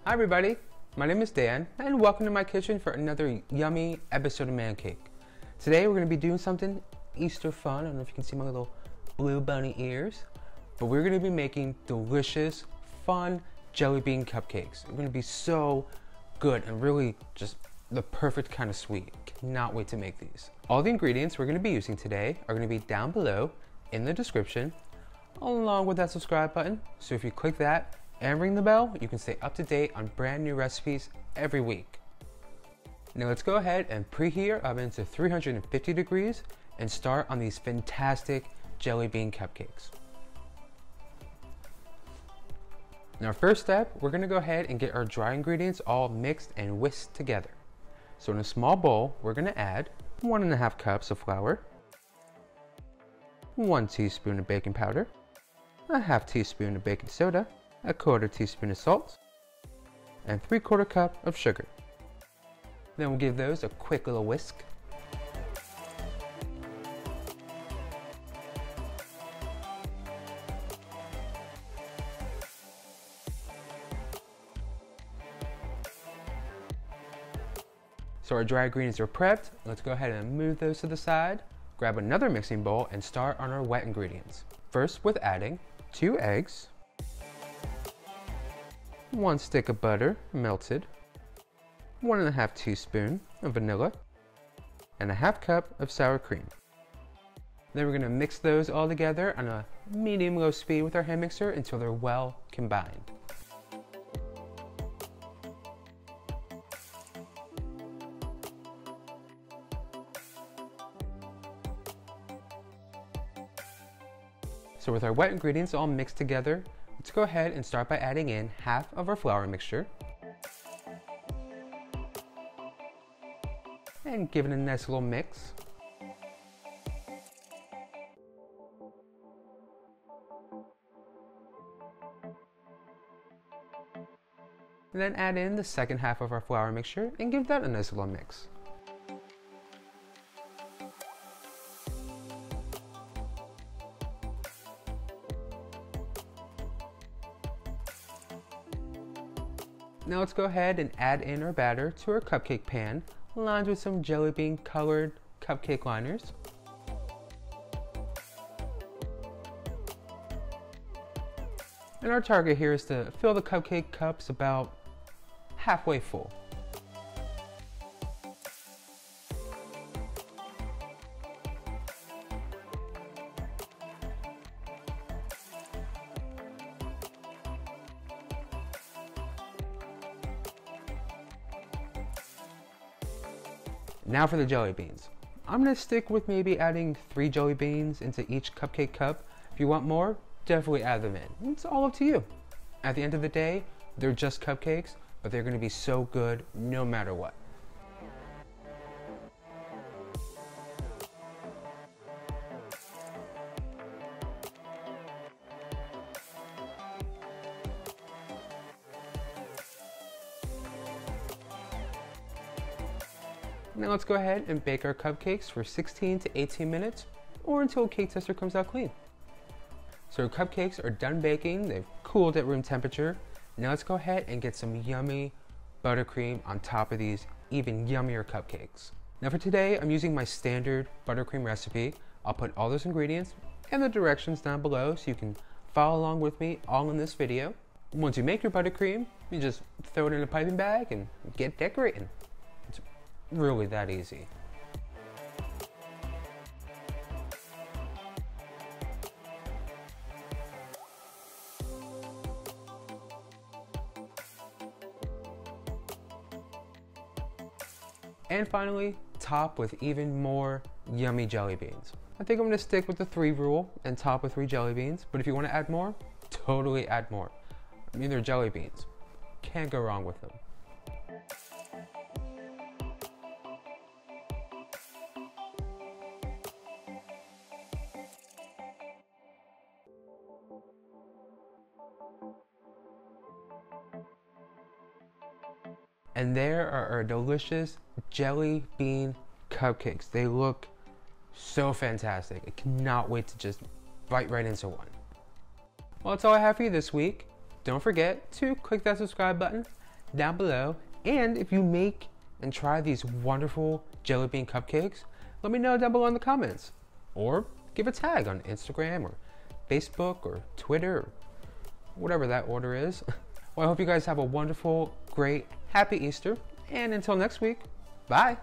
Hi everybody, my name is Dan and welcome to my kitchen for another yummy episode of Man Cake. Today we're going to be doing something Easter fun. I don't know if you can see my little blue bunny ears, but we're going to be making delicious, fun jelly bean cupcakes. They're going to be so good and really just the perfect kind of sweet. Cannot wait to make these. All the ingredients we're going to be using today are going to be down below in the description, along with that subscribe button. So if you click that and ring the bell, you can stay up to date on brand new recipes every week. Now let's go ahead and preheat our oven to 350 degrees and start on these fantastic jelly bean cupcakes. Now first step, we're going to go ahead and get our dry ingredients all mixed and whisked together. So in a small bowl, we're going to add 1.5 cups of flour, 1 teaspoon of baking powder, a half teaspoon of baking soda, a 1/4 teaspoon of salt, and 3/4 cup of sugar. Then we'll give those a quick little whisk. So our dry ingredients are prepped. Let's go ahead and move those to the side. Grab another mixing bowl and start on our wet ingredients. First with adding 2 eggs, 1 stick of butter melted, 1.5 teaspoon of vanilla, and a half cup of sour cream. Then we're going to mix those all together on a medium-low speed with our hand mixer until they're well combined. So with our wet ingredients all mixed together, let's go ahead and start by adding in half of our flour mixture and give it a nice little mix. And then add in the second half of our flour mixture and give that a nice little mix. Now let's go ahead and add in our batter to our cupcake pan, lined with some jelly bean colored cupcake liners. And our target here is to fill the cupcake cups about halfway full. Now for the jelly beans. I'm going to stick with maybe adding 3 jelly beans into each cupcake cup. If you want more, definitely add them in. It's all up to you. At the end of the day, they're just cupcakes, but they're going to be so good no matter what. Now let's go ahead and bake our cupcakes for 16 to 18 minutes or until a cake tester comes out clean. So our cupcakes are done baking, they've cooled at room temperature. Now let's go ahead and get some yummy buttercream on top of these even yummier cupcakes. Now for today, I'm using my standard buttercream recipe. I'll put all those ingredients and the directions down below so you can follow along with me all in this video. Once you make your buttercream, you just throw it in a piping bag and get decorating. It's really that easy. And finally, top with even more yummy jelly beans. I think I'm gonna stick with the 3 rule and top with 3 jelly beans, but if you wanna add more, totally add more. I mean, they're jelly beans. Can't go wrong with them. And there are our delicious jelly bean cupcakes. They look so fantastic. I cannot wait to just bite right into one. Well, that's all I have for you this week. Don't forget to click that subscribe button down below. And if you make and try these wonderful jelly bean cupcakes, let me know down below in the comments. Or give a tag on Instagram or Facebook or Twitter or whatever that order is. Well, I hope you guys have a wonderful, great, happy Easter. And until next week, bye.